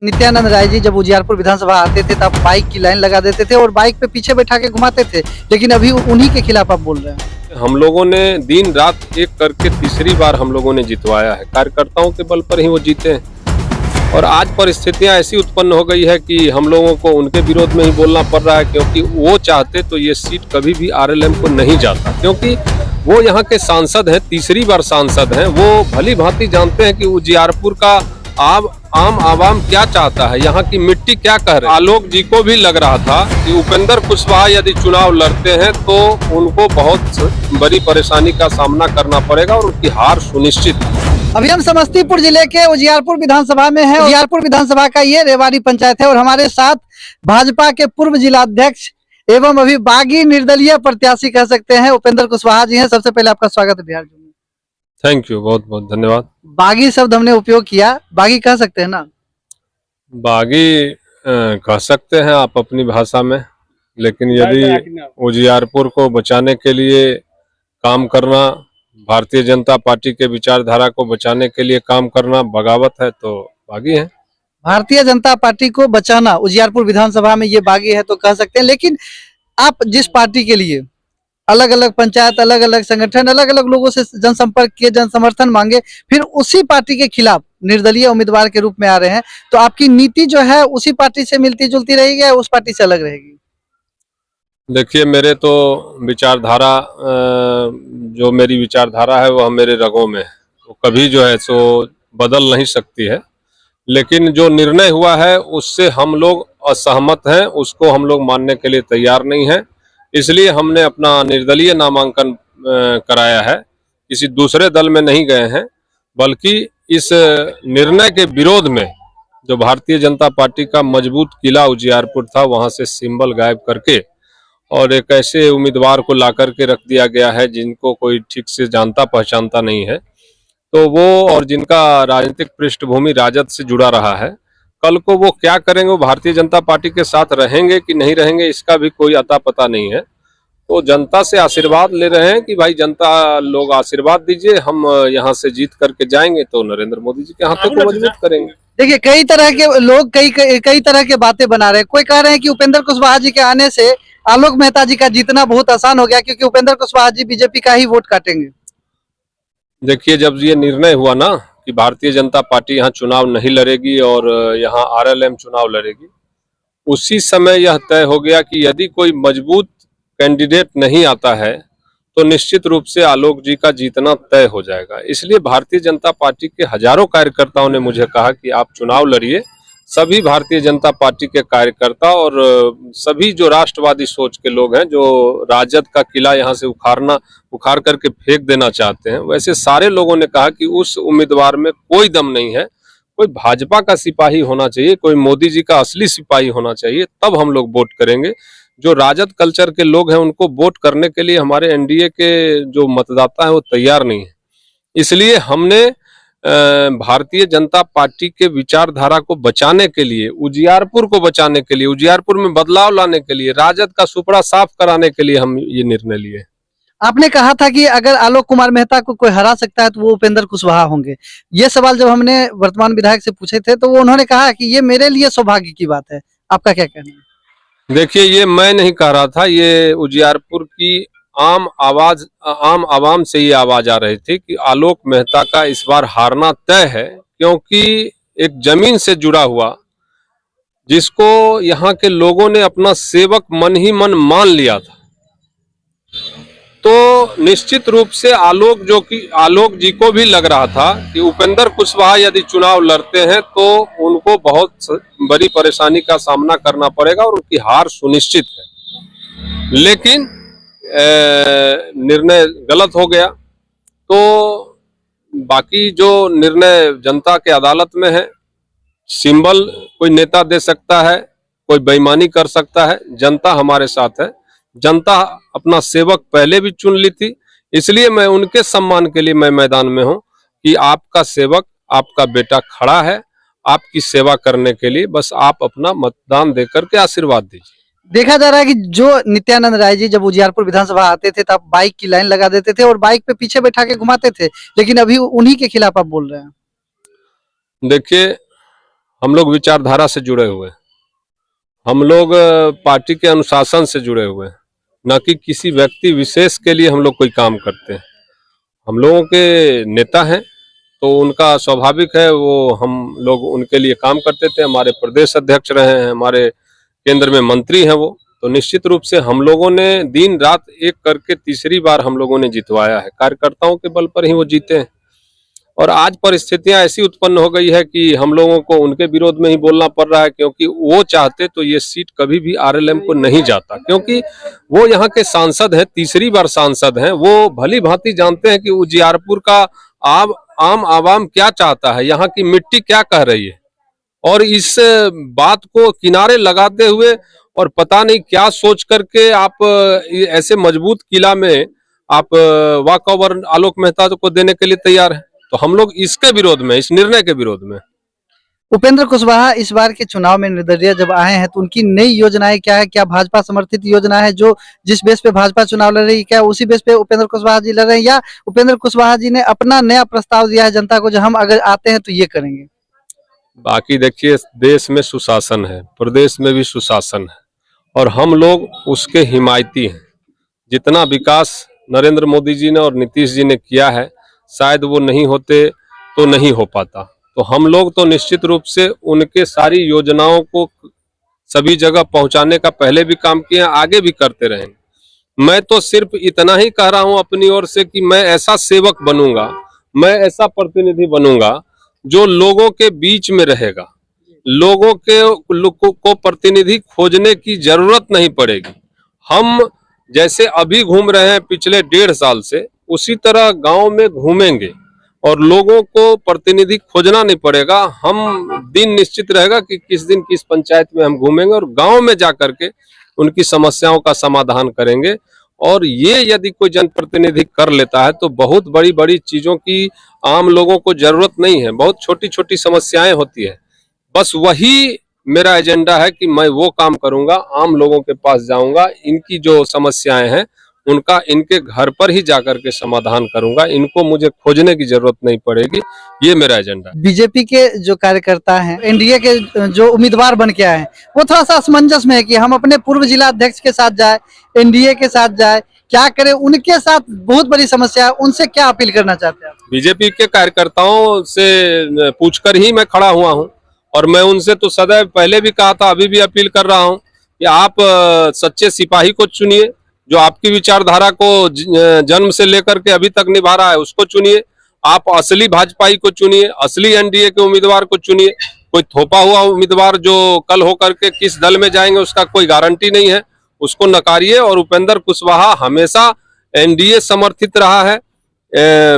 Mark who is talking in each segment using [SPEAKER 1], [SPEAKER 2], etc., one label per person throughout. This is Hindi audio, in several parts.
[SPEAKER 1] नित्यानंद राय जी जब उजियारपुर विधानसभा आते थे तब बाइक की लाइन लगा देते थे और बाइक पे पीछे बैठा के घुमाते थे, लेकिन अभी उन्हीं के खिलाफ आप बोल रहे हैं।
[SPEAKER 2] हम लोगों ने दिन रात एक करके तीसरी बार हम लोगों ने जितवाया है। कार्यकर्ताओं के बल पर ही वो जीते हैं और आज परिस्थितियां ऐसी उत्पन्न हो गई है कि हम लोगों को उनके विरोध में ही बोलना पड़ रहा है, क्योंकि वो चाहते तो ये सीट कभी भी आरएलएम को नहीं जाता, क्योंकि वो यहाँ के सांसद हैं, तीसरी बार सांसद हैं। वो भली भांति जानते हैं कि उजियारपुर का आम आवाम क्या चाहता है, यहाँ की मिट्टी क्या कह रही है। आलोक जी को भी लग रहा था कि उपेंद्र कुशवाहा यदि चुनाव लड़ते हैं तो उनको बहुत बड़ी परेशानी का सामना करना पड़ेगा और उनकी हार सुनिश्चित है।
[SPEAKER 1] अभी हम समस्तीपुर जिले के उजियारपुर विधानसभा में हैं। उजियारपुर विधानसभा का ये रेवाड़ी पंचायत है और हमारे साथ भाजपा के पूर्व जिलाध्यक्ष एवं अभी बागी निर्दलीय प्रत्याशी कह सकते हैं उपेंद्र कुशवाहा जी हैं। सबसे पहले आपका स्वागत है बिहार में।
[SPEAKER 2] थैंक यू, बहुत बहुत धन्यवाद। बागी
[SPEAKER 1] शब्द हमने उपयोग किया, बागी कह सकते हैं ना?
[SPEAKER 2] बागी कह सकते हैं आप अपनी भाषा में, लेकिन यदि उजियारपुर को बचाने के लिए काम करना, भारतीय जनता पार्टी के विचारधारा को बचाने के लिए काम करना बगावत है तो बागी है।
[SPEAKER 1] भारतीय जनता पार्टी को बचाना उजियारपुर विधानसभा में ये बागी है तो कह सकते हैं, लेकिन आप जिस पार्टी के लिए अलग अलग पंचायत, अलग अलग संगठन, अलग अलग लोगों से जनसंपर्क किए, जन समर्थन मांगे, फिर उसी पार्टी के खिलाफ निर्दलीय उम्मीदवार के रूप में आ रहे हैं, तो आपकी नीति जो है उसी पार्टी से मिलती जुलती रहेगी या उस पार्टी से अलग रहेगी?
[SPEAKER 2] देखिए, मेरे तो विचारधारा, जो मेरी विचारधारा है वह मेरे रगों में है, वो कभी जो है सो बदल नहीं सकती है। लेकिन जो निर्णय हुआ है उससे हम लोग असहमत हैं, उसको हम लोग मानने के लिए तैयार नहीं हैं। इसलिए हमने अपना निर्दलीय नामांकन कराया है, किसी दूसरे दल में नहीं गए हैं, बल्कि इस निर्णय के विरोध में जो भारतीय जनता पार्टी का मजबूत किला उजियारपुर था वहां से सिंबल गायब करके और एक ऐसे उम्मीदवार को ला करके रख दिया गया है जिनको कोई ठीक से जानता पहचानता नहीं है, तो वो और जिनका राजनीतिक पृष्ठभूमि राजद से जुड़ा रहा है, कल को वो क्या करेंगे, वो भारतीय जनता पार्टी के साथ रहेंगे कि नहीं रहेंगे इसका भी कोई अता पता नहीं है। तो जनता से आशीर्वाद ले रहे हैं कि भाई जनता लोग आशीर्वाद दीजिए, हम यहाँ से जीत करके जाएंगे तो नरेंद्र मोदी जी के हाथों को मजबूत करेंगे।
[SPEAKER 1] देखिए, कई तरह के लोग कई तरह के बातें बना रहे हैं। कोई कह रहे हैं कि उपेंद्र कुशवाहा जी के आने से आलोक मेहता जी का जीतना बहुत आसान हो गया क्योंकि उपेंद्र कुशवाहा जी बीजेपी का ही वोट काटेंगे।
[SPEAKER 2] देखिए, जब ये निर्णय हुआ ना कि भारतीय जनता पार्टी यहाँ चुनाव नहीं लड़ेगी और यहाँ आरएलएम चुनाव लड़ेगी, उसी समय यह तय हो गया कि यदि कोई मजबूत कैंडिडेट नहीं आता है तो निश्चित रूप से आलोक जी का जीतना तय हो जाएगा। इसलिए भारतीय जनता पार्टी के हजारों कार्यकर्ताओं ने मुझे कहा कि आप चुनाव लड़िए। सभी भारतीय जनता पार्टी के कार्यकर्ता और सभी जो राष्ट्रवादी सोच के लोग हैं, जो राजद का किला यहाँ से उखाड़ करके फेंक देना चाहते हैं, वैसे सारे लोगों ने कहा कि उस उम्मीदवार में कोई दम नहीं है, कोई भाजपा का सिपाही होना चाहिए, कोई मोदी जी का असली सिपाही होना चाहिए, तब हम लोग वोट करेंगे। जो राजद कल्चर के लोग हैं उनको वोट करने के लिए हमारे एनडीए के जो मतदाता हैं वो तैयार नहीं है। इसलिए हमने भारतीय जनता पार्टी के विचारधारा को बचाने के लिए, उजियारपुर को बचाने के लिए, उजियारपुर में बदलाव लाने के लिए, राजद का सुपड़ा साफ कराने के लिए हम ये निर्णय लिए।
[SPEAKER 1] आपने कहा था कि अगर आलोक कुमार मेहता को कोई हरा सकता है तो वो उपेंद्र कुशवाहा होंगे। ये सवाल जब हमने वर्तमान विधायक से पूछे थे तो वो उन्होंने कहा कि ये मेरे लिए सौभाग्य की बात है। आपका क्या कहना है?
[SPEAKER 2] देखिए, ये मैं नहीं कह रहा था, ये उजियारपुर की आम आवाम से ये आवाज आ रही थी कि आलोक मेहता का इस बार हारना तय है, क्योंकि एक जमीन से जुड़ा हुआ जिसको यहाँ के लोगों ने अपना सेवक मन ही मन मान लिया था, तो निश्चित रूप से आलोक जी को भी लग रहा था कि उपेंद्र कुशवाहा यदि चुनाव लड़ते हैं तो उनको बहुत बड़ी परेशानी का सामना करना पड़ेगा और उनकी हार सुनिश्चित है। लेकिन निर्णय गलत हो गया, तो बाकी जो निर्णय जनता के अदालत में है, सिंबल कोई नेता दे सकता है, कोई बेईमानी कर सकता है, जनता हमारे साथ है। जनता अपना सेवक पहले भी चुन ली थी, इसलिए मैं उनके सम्मान के लिए मैं मैदान में हूं कि आपका सेवक, आपका बेटा खड़ा है आपकी सेवा करने के लिए, बस आप अपना मतदान देकर के आशीर्वाद दीजिए।
[SPEAKER 1] देखा जा रहा है कि जो नित्यानंद राय जी जब उजियारपुर विधानसभा आते थे तब बाइक की लाइन लगा देते थे और बाइक पे पीछे बैठा के घुमाते थे, लेकिन अभी उन्हीं के खिलाफ आप बोल रहे हैं।
[SPEAKER 2] देखिए, हम लोग विचारधारा से जुड़े हुए हैं, हम लोग पार्टी के अनुशासन से जुड़े हुए हैं, न कि किसी व्यक्ति विशेष के लिए हम लोग कोई काम करते हैं। हम लोगों के नेता हैं तो उनका स्वाभाविक है वो हम लोग उनके लिए काम करते थे। हमारे प्रदेश अध्यक्ष रहे हैं, हमारे केंद्र में मंत्री हैं वो, तो निश्चित रूप से हम लोगों ने दिन रात एक करके तीसरी बार हम लोगों ने जितवाया है। कार्यकर्ताओं के बल पर ही वो जीते हैं। और आज परिस्थितियां ऐसी उत्पन्न हो गई है कि हम लोगों को उनके विरोध में ही बोलना पड़ रहा है, क्योंकि वो चाहते तो ये सीट कभी भी आरएलएम को नहीं जाता, क्योंकि वो यहाँ के सांसद हैं, तीसरी बार सांसद हैं। वो भली भांति जानते हैं कि उजियारपुर का आम आवाम क्या चाहता है, यहाँ की मिट्टी क्या कह रही है, और इस बात को किनारे लगाते हुए और पता नहीं क्या सोच करके आप ऐसे मजबूत किला में आप वॉक ओवर आलोक मेहता को देने के लिए तैयार है। तो हम लोग इसके विरोध में, इस निर्णय के विरोध में।
[SPEAKER 1] उपेंद्र कुशवाहा इस बार के चुनाव में निर्दलीय जब आए हैं तो उनकी नई योजनाएं क्या है? क्या भाजपा समर्थित योजना है जो जिस बेस पे भाजपा चुनाव लड़ रही है, क्या उसी बेस पे उपेंद्र कुशवाहा जी लड़ रहे हैं, या उपेंद्र कुशवाहा जी ने अपना नया प्रस्ताव दिया है जनता को जो हम अगर आते हैं तो ये करेंगे?
[SPEAKER 2] बाकी देखिए, देश में सुशासन है, प्रदेश में भी सुशासन है, और हम लोग उसके हिमायती हैं। जितना विकास नरेंद्र मोदी जी ने और नीतीश जी ने किया है, शायद वो नहीं होते तो नहीं हो पाता। तो हम लोग तो निश्चित रूप से उनके सारी योजनाओं को सभी जगह पहुंचाने का पहले भी काम किए, आगे भी करते रहेंगे। मैं तो सिर्फ इतना ही कह रहा हूं अपनी ओर से कि मैं ऐसा सेवक बनूंगा, मैं ऐसा प्रतिनिधि बनूंगा जो लोगों के बीच में रहेगा। लोगों को प्रतिनिधि खोजने की जरूरत नहीं पड़ेगी। हम जैसे अभी घूम रहे हैं पिछले 1.5 साल से, उसी तरह गांव में घूमेंगे और लोगों को प्रतिनिधि खोजना नहीं पड़ेगा। हम दिन निश्चित रहेगा कि किस दिन किस पंचायत में हम घूमेंगे और गांव में जाकर के उनकी समस्याओं का समाधान करेंगे। और ये यदि कोई जनप्रतिनिधि कर लेता है तो बहुत बड़ी बड़ी चीजों की आम लोगों को जरूरत नहीं है, बहुत छोटी छोटी समस्याएं होती है। बस वही मेरा एजेंडा है कि मैं वो काम करूंगा, आम लोगों के पास जाऊंगा, इनकी जो समस्याएं हैं उनका इनके घर पर ही जाकर के समाधान करूंगा। इनको मुझे खोजने की जरूरत नहीं पड़ेगी, ये मेरा एजेंडा है।
[SPEAKER 1] बीजेपी के जो कार्यकर्ता हैं, एनडीए के जो उम्मीदवार बन के आए हैं, वो थोड़ा सा असमंजस में है कि हम अपने पूर्व जिला अध्यक्ष के साथ जाए, एनडीए के साथ जाए, क्या करें? उनके साथ बहुत बड़ी समस्या है, उनसे क्या अपील करना चाहते हैं?
[SPEAKER 2] बीजेपी के कार्यकर्ताओं से पूछकर ही मैं खड़ा हुआ हूं, और मैं उनसे तो सदैव पहले भी कहा था, अभी भी अपील कर रहा हूं कि आप सच्चे सिपाही को चुनिए, जो आपकी विचारधारा को जन्म से लेकर के अभी तक निभा रहा है, उसको चुनिए। आप असली भाजपाई को चुनिए, असली एनडीए के उम्मीदवार को चुनिए। कोई थोपा हुआ उम्मीदवार जो कल होकर के किस दल में जाएंगे उसका कोई गारंटी नहीं है, उसको नकारिए। और उपेंद्र कुशवाहा हमेशा एनडीए समर्थित रहा है,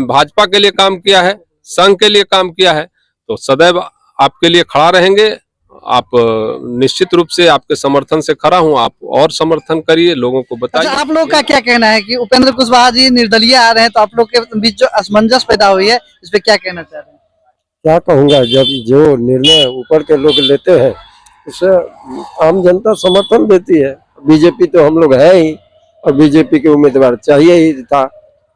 [SPEAKER 2] भाजपा के लिए काम किया है, संघ के लिए काम किया है, तो सदैव आपके लिए खड़ा रहेंगे। आप निश्चित रूप से आपके समर्थन से खड़ा हूं, आप और समर्थन करिए, लोगों को बताइए।
[SPEAKER 1] अच्छा, आप लोगों का क्या कहना है कि उपेंद्र कुशवाहा जी निर्दलीय आ रहे हैं, तो आप लोग के बीच जो असमंजस पैदा हुई है, इस पे क्या कहना चाह रहे हैं?
[SPEAKER 3] क्या कहूँगा, जब जो निर्णय ऊपर के लोग लेते हैं उसे आम जनता समर्थन देती है। बीजेपी तो हम लोग है ही, और बीजेपी के उम्मीदवार चाहिए ही था,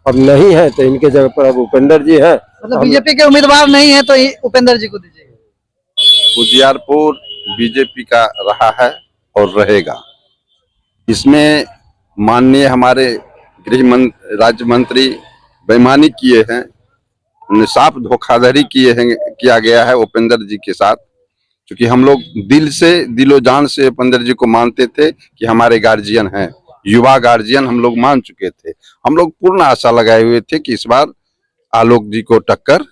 [SPEAKER 3] अब नहीं है तो इनके जगह पर अब उपेंद्र जी हैं।
[SPEAKER 1] मतलब बीजेपी के उम्मीदवार नहीं है तो उपेंद्र जी को दीजिएगा?
[SPEAKER 4] उजियारपुर बीजेपी का रहा है और रहेगा। इसमें माननीय हमारे राज्य मंत्री बेईमानी किए हैं, साफ धोखाधड़ी किया गया है उपेंद्र जी के साथ। क्योंकि हम लोग दिल से, दिलो जान से उपेंद्र जी को मानते थे कि हमारे गार्जियन हैं, युवा गार्जियन हम लोग मान चुके थे। हम लोग पूर्ण आशा लगाए हुए थे कि इस बार आलोक जी को टक्कर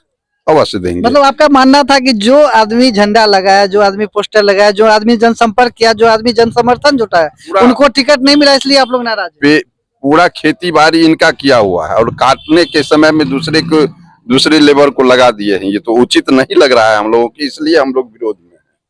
[SPEAKER 4] अवश्य देंगे।
[SPEAKER 1] मतलब आपका मानना था कि जो आदमी झंडा लगाया, जो आदमी पोस्टर लगाया, जो आदमी जनसंपर्क किया, जो आदमी जन समर्थन जुटाया, उनको टिकट नहीं मिला, इसलिए आप लोग नाराज हैं?
[SPEAKER 4] पूरा खेती बाड़ी इनका किया हुआ है और काटने के समय में दूसरे लेबर को लगा दिए हैं। ये तो उचित नहीं लग रहा है हम लोगों की, इसलिए हम लोग विरोध में।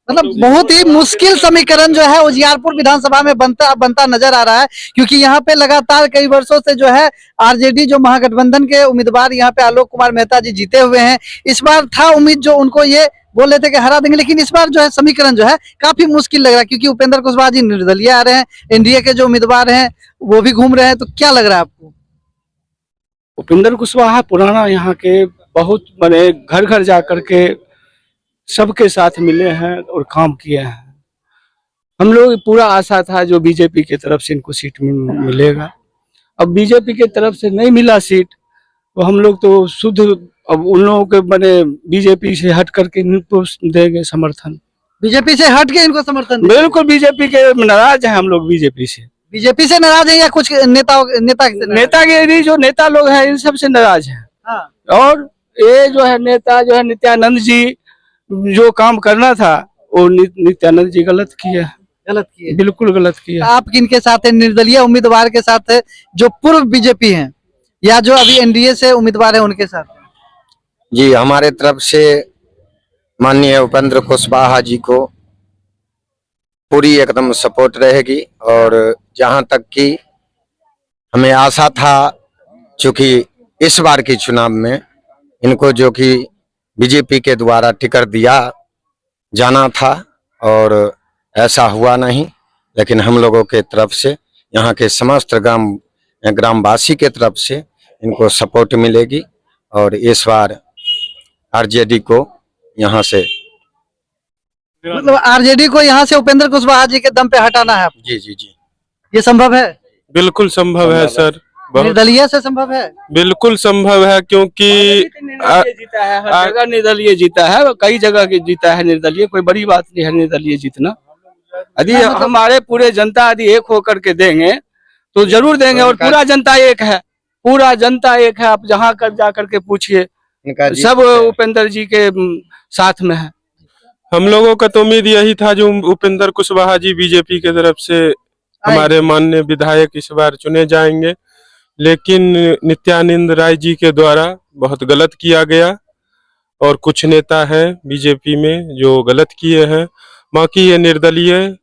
[SPEAKER 1] मतलब बहुत ही मुश्किल समीकरण जो है उजियारपुर विधानसभा में बनता नजर आ रहा है, क्योंकि यहाँ पे लगातार कई वर्षों से जो है आरजेडी जो महागठबंधन के उम्मीदवार यहाँ पे आलोक कुमार मेहता जी जीते हुए हैं। इस बार था उम्मीद, जो उनको ये बोल रहे थे कि हरा देंगे, लेकिन इस बार जो है समीकरण जो है काफी मुश्किल लग रहा है, क्योंकि उपेंद्र कुशवाहा जी निर्दलीय आ रहे हैं, एनडीए के जो उम्मीदवार हैं वो भी घूम रहे हैं। तो क्या लग रहा है आपको?
[SPEAKER 5] उपेंद्र कुशवाहा पुराना यहाँ के बहुत, माने घर घर जा करके सबके साथ मिले हैं और काम किए हैं। हम लोग पूरा आशा था जो बीजेपी की तरफ से इनको सीट मिलेगा। अब बीजेपी की तरफ से नहीं मिला सीट, तो हम लोग तो शुद्ध अब उन लोगों के बने बीजेपी से हट करके इनको देंगे समर्थन।
[SPEAKER 1] बीजेपी से हट के इनको समर्थन दें।
[SPEAKER 5] बिल्कुल बीजेपी के नाराज हैं हम लोग।
[SPEAKER 1] बीजेपी से नाराज है या कुछ
[SPEAKER 5] नेतागिरी जो नेता लोग हैं इन सब से नाराज हैं।
[SPEAKER 1] हाँ।
[SPEAKER 5] और ये जो है नेता जो है नित्यानंद जी जो काम करना था वो नित्यानंद जी गलत किया, बिल्कुल गलत किया।
[SPEAKER 1] आप किनके साथ है? निर्दलीय उम्मीदवार के साथ है जो पूर्व बीजेपी हैं, या जो अभी एनडीए से उम्मीदवार है उनके साथ?
[SPEAKER 3] जी, हमारे तरफ से माननीय उपेंद्र कुशवाहा जी को पूरी एकदम सपोर्ट रहेगी। और जहां तक कि हमें आशा था, चूंकि इस बार के चुनाव में इनको जो कि बीजेपी के द्वारा टिकट दिया जाना था और ऐसा हुआ नहीं, लेकिन हम लोगों के तरफ से यहाँ के समस्त ग्रामवासी के तरफ से इनको सपोर्ट मिलेगी और इस बार आरजेडी को यहाँ से,
[SPEAKER 1] मतलब आरजेडी को यहाँ से उपेंद्र कुशवाहा जी के दम पे हटाना है?
[SPEAKER 3] जी जी जी,
[SPEAKER 1] ये संभव है?
[SPEAKER 6] बिल्कुल संभव है सर,
[SPEAKER 1] निर्दलीय से संभव है?
[SPEAKER 6] बिल्कुल संभव है, क्योंकि
[SPEAKER 5] जीता है हर जगह, निर्दलीय जीता है, कई जगह के जीता है निर्दलीय। कोई बड़ी बात नहीं है निर्दलीय जीतना। यदि हमारे पूरे जनता यदि एक होकर के देंगे तो जरूर देंगे। और पूरा जनता एक है, पूरा जनता एक है। आप जहाँ कर जा करके पूछिए, सब उपेंद्र जी के साथ में है।
[SPEAKER 6] हम लोगों का तो उम्मीद यही था जो उपेंद्र कुशवाहा जी बीजेपी की तरफ से हमारे माननीय विधायक इस बार चुने जाएंगे, लेकिन नित्यानंद राय जी के द्वारा बहुत गलत किया गया और कुछ नेता हैं बीजेपी में जो गलत किए हैं। बाकी ये निर्दलीय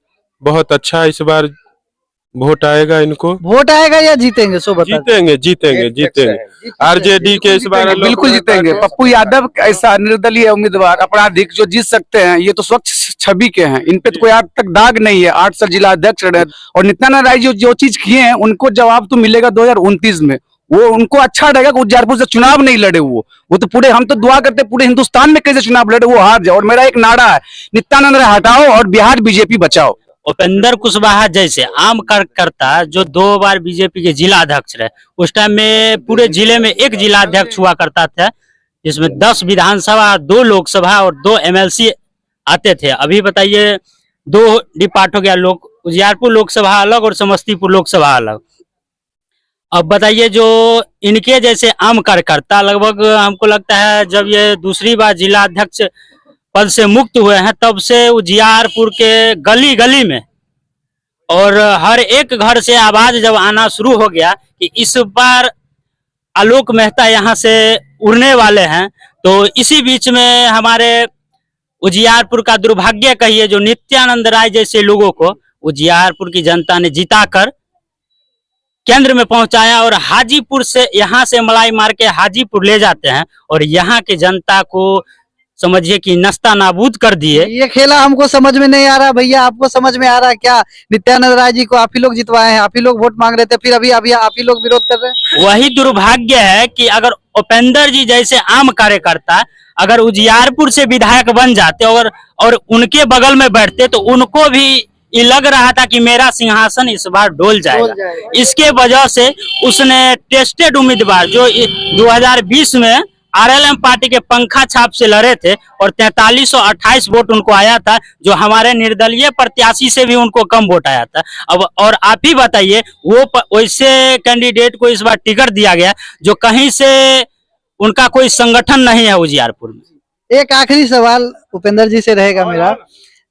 [SPEAKER 6] बहुत अच्छा इस बार वोट आएगा, इनको
[SPEAKER 1] वोट आएगा या जीतेंगे? सो बता।
[SPEAKER 6] जीतेंगे आरजेडी के इस बार
[SPEAKER 7] बिल्कुल जीतेंगे। पप्पू यादव ऐसा निर्दलीय उम्मीदवार आपराधिक जो जीत सकते हैं, ये तो स्वच्छ छवि के हैं। इन पे तो कोई आज तक दाग नहीं है। 8 साल जिला अध्यक्ष रहे और नित्यानंद राय जो चीज किए हैं उनको जवाब तो मिलेगा 2029 में। वो उनको अच्छा रहेगा कि उज्जैरपुर से चुनाव नहीं लड़े। वो तो पूरे, हम तो दुआ करते पूरे हिंदुस्तान में कैसे चुनाव लड़े वो हार जाए। और मेरा एक नारा है, नित्यानंद राय हटाओ और बिहार बीजेपी बचाओ।
[SPEAKER 8] उपेंद्र कुशवाहा जैसे आम कार्यकर्ता जो 2 बार बीजेपी के जिला अध्यक्ष रहे, उस टाइम में पूरे जिले में एक जिला अध्यक्ष हुआ करता था, जिसमें 10 विधानसभा, 2 लोकसभा और 2 एमएलसी आते थे। अभी बताइए 2 डिपार्ट हो गया, उजियारपुर लोकसभा अलग और समस्तीपुर लोकसभा अलग। अब बताइए जो इनके जैसे आम कार्यकर्ता लगभग हमको लगता है जब ये दूसरी बार जिला अध्यक्ष पद से मुक्त हुए हैं तब से उजियारपुर के गली गली में और हर एक घर से आवाज जब आना शुरू हो गया कि इस बार आलोक मेहता यहाँ से उड़ने वाले हैं, तो इसी बीच में हमारे उजियारपुर का दुर्भाग्य कहिए जो नित्यानंद राय जैसे लोगों को उजियारपुर की जनता ने जिताकर केंद्र में पहुंचाया और हाजीपुर से यहाँ से मलाई मार के हाजीपुर ले जाते हैं और यहाँ के जनता को समझिए कि नस्ता नाबूद कर दिए।
[SPEAKER 1] ये खेला हमको समझ में नहीं आ रहा भैया, आपको समझ में आ रहा है क्या? नित्यानंद राय जी को आप ही लोग जितवाए हैं, आप ही लोग वोट मांग रहे थे, फिर अभी आप ही लोग विरोध कर रहे हैं।
[SPEAKER 8] वही दुर्भाग्य है कि अगर उपेंद्र जी जैसे आम कार्यकर्ता अगर उजियारपुर से विधायक बन जाते और उनके बगल में बैठते तो उनको भी ये लग रहा था कि मेरा सिंहासन इस बार डोल जाएगा। इसके वजह से उसने टेस्टेड उम्मीदवार जो 2020 में आरएलएम पार्टी के पंखा छाप से लड़े थे और 4328 वोट उनको आया था, जो हमारे निर्दलीय प्रत्याशी से भी उनको कम वोट आया था। अब और आप ही बताइए वो वैसे कैंडिडेट को इस बार टिकट दिया गया जो कहीं से उनका कोई संगठन नहीं है उजियारपुर में।
[SPEAKER 1] एक आखिरी सवाल उपेंद्र जी से रहेगा मेरा।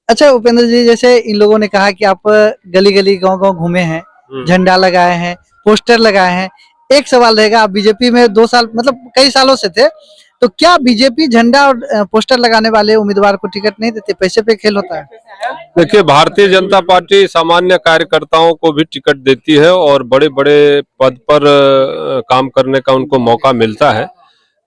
[SPEAKER 1] अच्छा उपेंद्र जी, जैसे इन लोगों ने कहा कि आप गली गली गांव गांव घूमे हैं, झंडा लगाए हैं, पोस्टर लगाए हैं, एक सवाल रहेगा, आप बीजेपी में 2 साल मतलब कई सालों से थे, तो क्या बीजेपी झंडा और पोस्टर लगाने वाले उम्मीदवार को टिकट नहीं देते? पैसे पे खेल होता है?
[SPEAKER 2] देखिए, भारतीय जनता पार्टी सामान्य कार्यकर्ताओं को भी टिकट देती है और बड़े बड़े पद पर काम करने का उनको मौका मिलता है,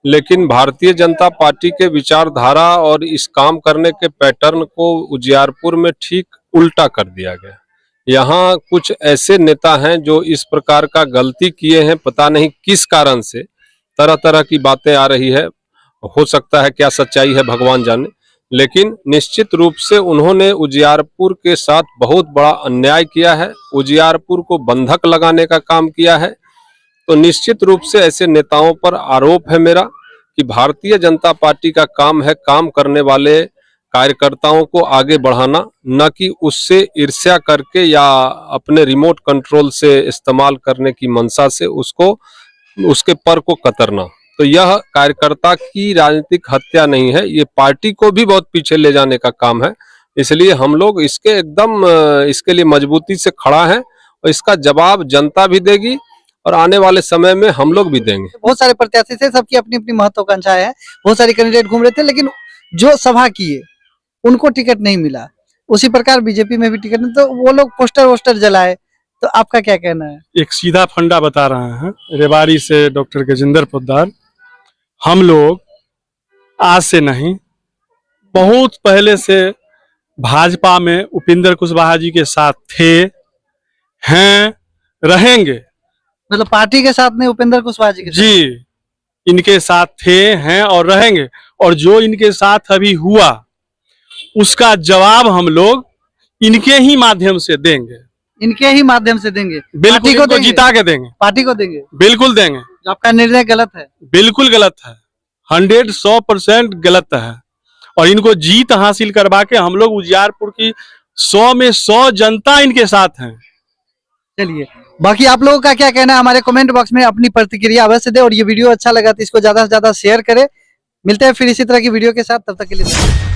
[SPEAKER 2] लेकिन भारतीय जनता पार्टी के विचारधारा और इस काम करने के पैटर्न को उजियारपुर में ठीक उल्टा कर दिया गया। यहाँ कुछ ऐसे नेता हैं जो इस प्रकार का गलती किए हैं, पता नहीं किस कारण से तरह तरह की बातें आ रही है, हो सकता है क्या सच्चाई है भगवान जाने। लेकिन निश्चित रूप से उन्होंने उजियारपुर के साथ बहुत बड़ा अन्याय किया है, उजियारपुर को बंधक लगाने का काम किया है। तो निश्चित रूप से ऐसे नेताओं पर आरोप है मेरा कि भारतीय जनता पार्टी का काम है काम करने वाले कार्यकर्ताओं को आगे बढ़ाना, न कि उससे ईर्ष्या करके या अपने रिमोट कंट्रोल से इस्तेमाल करने की मंशा से उसको उसके पर को कतरना। तो यह कार्यकर्ता की राजनीतिक हत्या नहीं है, ये पार्टी को भी बहुत पीछे ले जाने का काम है। इसलिए हम लोग इसके एकदम इसके लिए मजबूती से खड़ा है और इसका जवाब जनता भी देगी और आने वाले समय में हम लोग भी देंगे।
[SPEAKER 1] बहुत सारे प्रत्याशी थे, सबकी अपनी अपनी महत्वाकांक्षाएं हैं, बहुत सारे कैंडिडेट घूम रहे थे, लेकिन जो सभा किए उनको टिकट नहीं मिला। उसी प्रकार बीजेपी में भी टिकट नहीं, तो वो लोग पोस्टर वोस्टर जलाए। तो आपका क्या कहना है?
[SPEAKER 6] एक सीधा फंडा बता रहे हैं रेवाड़ी से डॉक्टर गजेंद्र पोद्दार। हम लोग आज से नहीं, बहुत पहले से भाजपा में उपेंद्र कुशवाहा जी के साथ थे, हैं, रहेंगे।
[SPEAKER 1] मतलब पार्टी के साथ नहीं, उपेंद्र कुशवाहा जी के साथ?
[SPEAKER 6] जी, इनके साथ थे, हैं और रहेंगे। और जो इनके साथ अभी हुआ उसका जवाब हम लोग इनके ही माध्यम से देंगे।
[SPEAKER 1] इनके ही माध्यम से देंगे?
[SPEAKER 6] बिल्कुल,
[SPEAKER 1] पार्टी को
[SPEAKER 6] इनको
[SPEAKER 1] देंगे?
[SPEAKER 6] जिता के देंगे।
[SPEAKER 1] पार्टी को देंगे?
[SPEAKER 6] बिल्कुल देंगे।
[SPEAKER 1] जो आपका निर्णय गलत है?
[SPEAKER 6] बिल्कुल गलत है, 100% गलत है। और इनको जीत हासिल करवा के हम लोग उजियारपुर की 100 में 100 जनता इनके साथ है।
[SPEAKER 1] चलिए, बाकी आप लोगों का क्या कहना है हमारे कमेंट बॉक्स में अपनी प्रतिक्रिया अवश्य दे। और ये वीडियो अच्छा लगा तो इसको ज्यादा से ज्यादा शेयर करें। मिलते हैं फिर इसी तरह की वीडियो के साथ, तब तक के लिए।